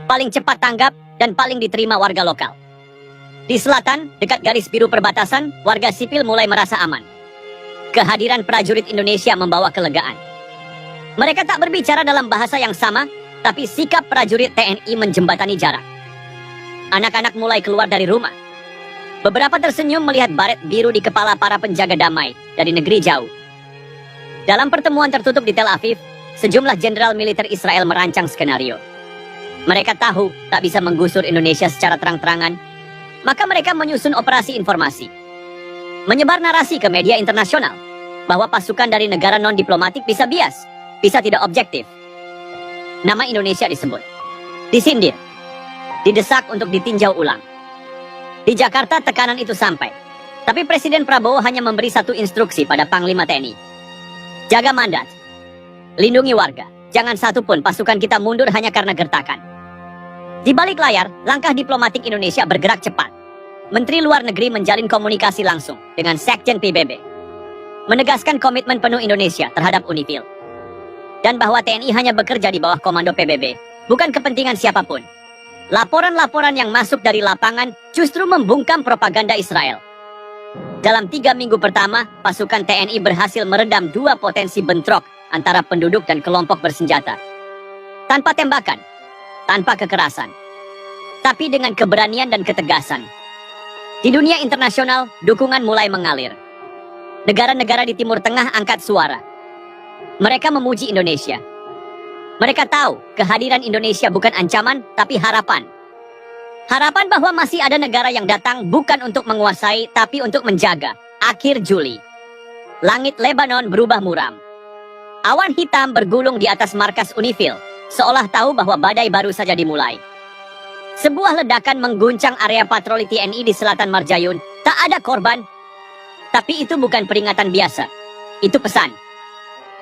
paling cepat tanggap, dan paling diterima warga lokal. Di selatan, dekat garis biru perbatasan, warga sipil mulai merasa aman. Kehadiran prajurit Indonesia membawa kelegaan. Mereka tak berbicara dalam bahasa yang sama, tapi sikap prajurit TNI menjembatani jarak. Anak-anak mulai keluar dari rumah. Beberapa tersenyum melihat baret biru di kepala para penjaga damai dari negeri jauh. Dalam pertemuan tertutup di Tel Aviv, sejumlah jenderal militer Israel merancang skenario. Mereka tahu tak bisa menggusur Indonesia secara terang-terangan, maka mereka menyusun operasi informasi. Menyebar narasi ke media internasional bahwa pasukan dari negara non-diplomatik bisa bias, bisa tidak objektif. Nama Indonesia disebut, disindir, didesak untuk ditinjau ulang. Di Jakarta tekanan itu sampai, tapi Presiden Prabowo hanya memberi satu instruksi pada Panglima TNI. Jaga mandat, lindungi warga, jangan satupun pasukan kita mundur hanya karena gertakan. Di balik layar, langkah diplomatik Indonesia bergerak cepat. Menteri Luar Negeri menjalin komunikasi langsung dengan Sekjen PBB, menegaskan komitmen penuh Indonesia terhadap UNIFIL, dan bahwa TNI hanya bekerja di bawah komando PBB, bukan kepentingan siapapun. Laporan-laporan yang masuk dari lapangan justru membungkam propaganda Israel. Dalam 3 minggu pertama, pasukan TNI berhasil meredam 2 potensi bentrok antara penduduk dan kelompok bersenjata. Tanpa tembakan, tanpa kekerasan, tapi dengan keberanian dan ketegasan. Di dunia internasional, dukungan mulai mengalir. Negara-negara di Timur Tengah angkat suara. Mereka memuji Indonesia. Mereka tahu kehadiran Indonesia bukan ancaman, tapi harapan. Harapan bahwa masih ada negara yang datang bukan untuk menguasai, tapi untuk menjaga. Akhir Juli, langit Lebanon berubah muram. Awan hitam bergulung di atas markas UNIFIL, seolah tahu bahwa badai baru saja dimulai. Sebuah ledakan mengguncang area patroli TNI di selatan Marjayun. Tak ada korban, tapi itu bukan peringatan biasa. Itu pesan.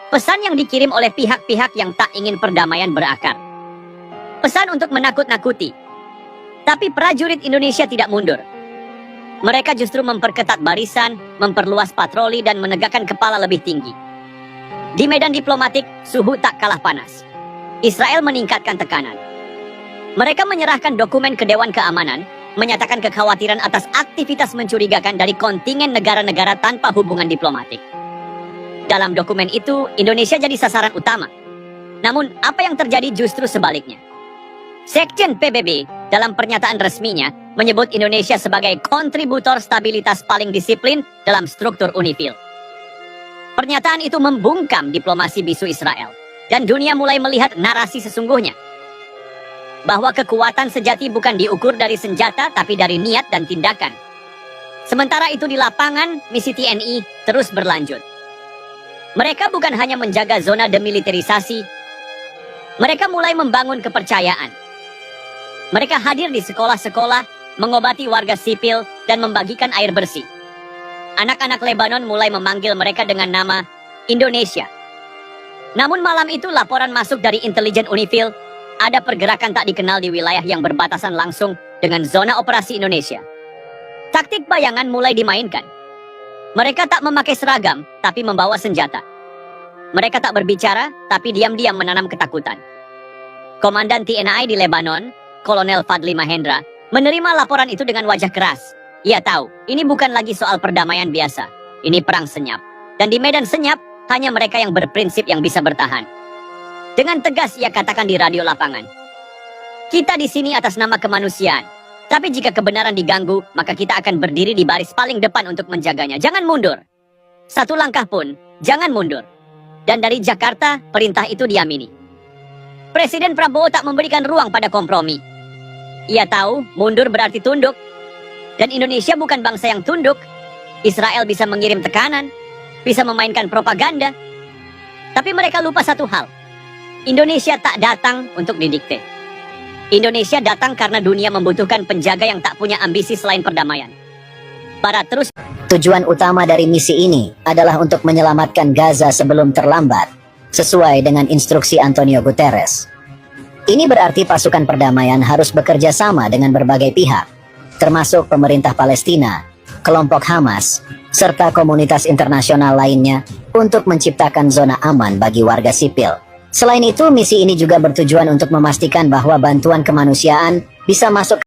Pesan yang dikirim oleh pihak-pihak yang tak ingin perdamaian berakar. Pesan untuk menakut-nakuti. Tapi prajurit Indonesia tidak mundur. Mereka justru memperketat barisan, memperluas patroli, dan menegakkan kepala lebih tinggi. Di medan diplomatik, suhu tak kalah panas. Israel meningkatkan tekanan. Mereka menyerahkan dokumen ke Dewan Keamanan, menyatakan kekhawatiran atas aktivitas mencurigakan dari kontingen negara-negara tanpa hubungan diplomatik. Dalam dokumen itu, Indonesia jadi sasaran utama. Namun, apa yang terjadi justru sebaliknya. Sekjen PBB dalam pernyataan resminya menyebut Indonesia sebagai kontributor stabilitas paling disiplin dalam struktur UNIFIL. Pernyataan itu membungkam diplomasi bisu Israel, dan dunia mulai melihat narasi sesungguhnya. Bahwa kekuatan sejati bukan diukur dari senjata, tapi dari niat dan tindakan. Sementara itu di lapangan, misi TNI terus berlanjut. Mereka bukan hanya menjaga zona demilitarisasi, mereka mulai membangun kepercayaan. Mereka hadir di sekolah-sekolah, mengobati warga sipil, dan membagikan air bersih. Anak-anak Lebanon mulai memanggil mereka dengan nama Indonesia. Namun malam itu laporan masuk dari intelijen UNIFIL, ada pergerakan tak dikenal di wilayah yang berbatasan langsung dengan zona operasi Indonesia. Taktik bayangan mulai dimainkan. Mereka tak memakai seragam, tapi membawa senjata. Mereka tak berbicara, tapi diam-diam menanam ketakutan. Komandan TNI di Lebanon, Kolonel Fadli Mahendra, menerima laporan itu dengan wajah keras. Ia tahu, ini bukan lagi soal perdamaian biasa. Ini perang senyap. Dan di medan senyap, hanya mereka yang berprinsip yang bisa bertahan. Dengan tegas ia katakan di radio lapangan, "Kita di sini atas nama kemanusiaan. Tapi jika kebenaran diganggu, maka kita akan berdiri di baris paling depan untuk menjaganya. Jangan mundur. Satu langkah pun, jangan mundur." Dan dari Jakarta, perintah itu diamini. Presiden Prabowo tak memberikan ruang pada kompromi. Ia tahu, mundur berarti tunduk. Dan Indonesia bukan bangsa yang tunduk. Israel bisa mengirim tekanan, bisa memainkan propaganda. Tapi mereka lupa satu hal. Indonesia tak datang untuk didikte. Indonesia datang karena dunia membutuhkan penjaga yang tak punya ambisi selain perdamaian. Barat terus. Tujuan utama dari misi ini adalah untuk menyelamatkan Gaza sebelum terlambat, sesuai dengan instruksi Antonio Guterres. Ini berarti pasukan perdamaian harus bekerja sama dengan berbagai pihak, termasuk pemerintah Palestina, kelompok Hamas, serta komunitas internasional lainnya untuk menciptakan zona aman bagi warga sipil, Selain itu, misi ini juga bertujuan untuk memastikan bahwa bantuan kemanusiaan bisa masuk